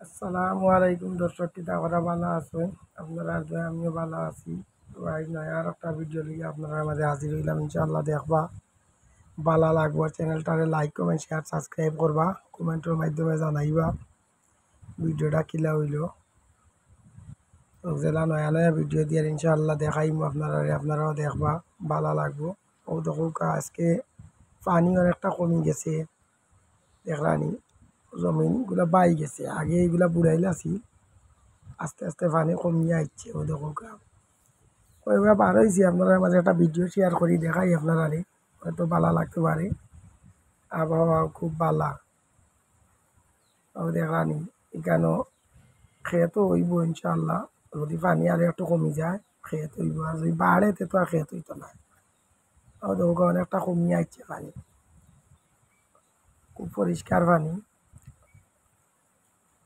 আসসালামু আলাইকুম দর্শক, কিতা করা ভালো আছেন? আপনারা দয়া আমিও ভালো আছি। তো আজ নয় আর একটা ভিডিও লিয়ে আপনারা মাঝে হাজির হইলাম। ইনশাআল্লাহ দেখবা ভালো লাগবো। চ্যানেলটারে লাইক কমেন্ট শেয়ার সাবস্ক্রাইব করবা, কমেন্টের মাধ্যমে জানাইবা ভিডিওটা কিলা হইল। তো জেলা নয়া নয়া ভিডিও দিয়ে ইনশাআল্লাহ দেখাইম আপনারা, আপনারাও দেখবা ভালো লাগবো। ও দেখো আজকে পানি অনেকটা কমে গেছে, দেখলানি জমিনগুলা বাই গেছে। আগে এইগুলা বুড়াইলে আছি, আস্তে আস্তে পানি কমিয়ে আসছে। ও দেখো ওইগুলা বার হয়েছি, আপনারা মাঝে একটা ভিডিও শেয়ার করি দেখাই আপনারা, হয়তো ভালো লাগতে পারে। আবহাওয়া খুব ভালা, ও দেখানি এখানেও খেত হইব ইনশাল্লাহ। যদি পানি আর একটু কমে যায় খেত হইব, আর যদি বাড়ে তো আর খেত হইতো না। ও দেখো অনেকটা কমিয়ে আসছে পানি, খুব পরিষ্কার পানি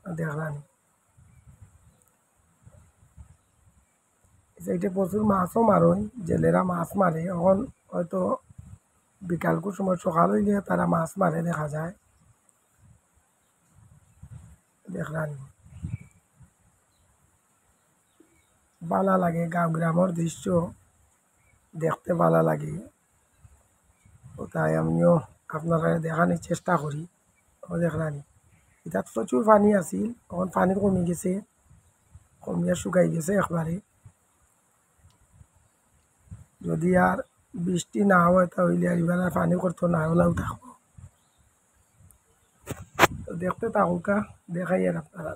দেখলানি। সেইটা প্রচুর মাছও মারই, জেলেরা মাছ মারে। এখন হয়তো বিকালকুর সময় সকাল হইলে তারা মাছ মারে দেখা যায়, দেখলানি। ভালো লাগে গাঁও গ্রামের দৃশ্য দেখতে, ভালো লাগে। তো তাই আমিও আপনারা দেখানোর চেষ্টা করি। ও দেখলানি এটা প্রচুর পানি আছিল, এখন পানি কমে গেছে, কমিয়া শুকাই গেছে একবারে। যদি আর বৃষ্টি না হয় তাহলে আর এবার আর পানি করতো না, ওলাও থাকবো। তো দেখতে থাকুকা, দেখাই আর আপনারা।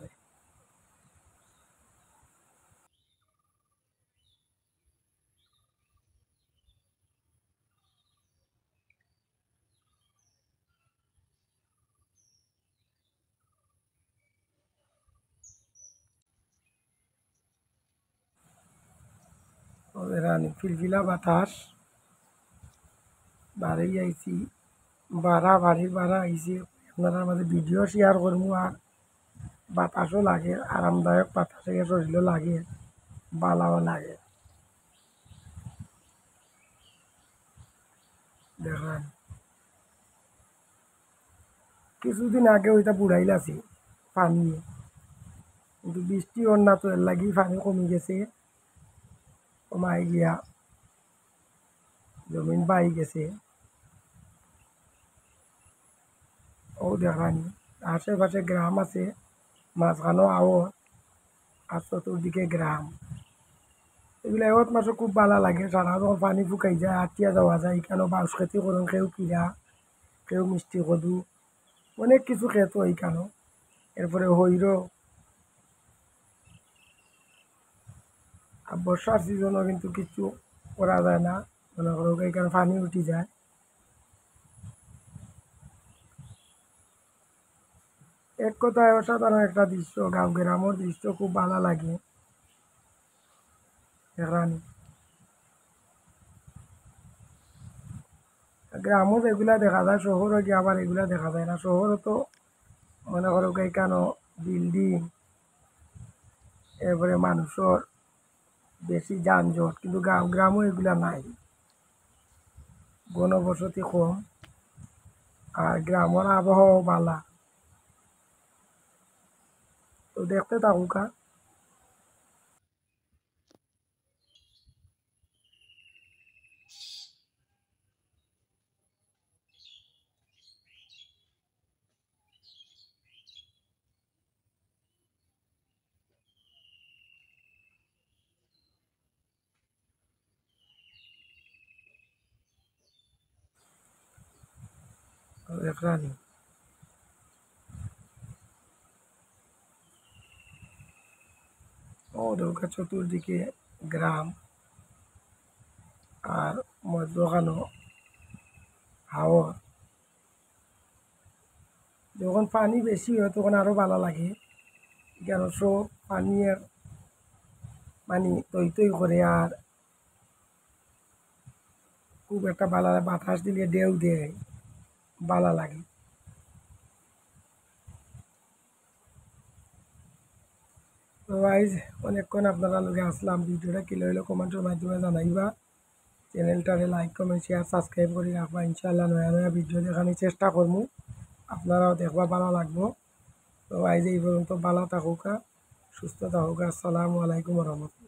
ওদের ফিলফিলা বাতাস বাড়াই আইছি, বাড়া আইছি। আপনারা মাঝে ভিডিও শেয়ার করবো, আর বাতাসও লাগে, আরামদায়ক বাতাসে শরীরও লাগে, ভালোও লাগে। দেখেন কিছুদিন আগে ওইটা বুড়াইলাছি পানি, কিন্তু বৃষ্টি ওর না, তো এর লাগি পানি কমে গেছে, কমাই গিয়া জমিন বাই গেছে। ও দেখানি আশেপাশে গ্রাম আছে, মাঝখানেও আওয়ার, আর চতুর্দিকে গ্রাম। এগুলো এত মাসে খুব ভালো লাগে। সারা যখন পানি ফুকাই যায় আটিয়া যাওয়া যায়, এখানেও বাউশ খেতি করুন, কেউ কিরা, কেউ মিষ্টি কদু, অনেক কিছু খেত এইখানেও। এরপরে হইর, আর বর্ষার সিজনও কিন্তু কিছু করা যায় না, মনে করো এখানে পানি উঠে যায়। এক কথায় অসাধারণ একটা দৃশ্য, গাঁও গ্রামের দৃশ্য খুব ভালো লাগে এখানে। গ্রামও এগুলা দেখা যায়, শহরে গিয়ে আবার এগুলা দেখা যায় না। শহরে তো মনে করো এখানেও বিল্ডিং, এরপরে মানুষের বেশি যানজট, কিন্তু গ্রামও এগুলা নাই, ঘনবসতি কম, আর গ্রামের আবহাওয়াও ভালা। তো দেখতে থাকুকা। দেখলানি ও নৌকা চতুর্দিকে গ্রাম, আর মধ্যখানো হাওর। যখন পানি বেশি হয় তখন আরো ভালো লাগে, কেন সব পানি মানে তৈ তৈ করে, আর খুব একটা ভালো লাগে, বাতাস দিলে ঢেউ দেয়, ভালো লাগে। তো আইজ অনেকক্ষণ আপনারা লগে আসলাম, ভিডিওটা কি লইলো কমেন্টের মাধ্যমে জানাইবা। চ্যানেলটারে লাইক কমেন্ট শেয়ার সাবস্ক্রাইব করে রাখবা। ইনশাআল্লাহ নয়া নয়া ভিডিও দেখানোর চেষ্টা করবো, আপনারাও দেখবা, ভালো লাগবো। তো আজ এই পর্যন্ত, ভালো থাকুকা, সুস্থ থাকুকা। আসসালামু আলাইকুম রহমতুল্লাহ।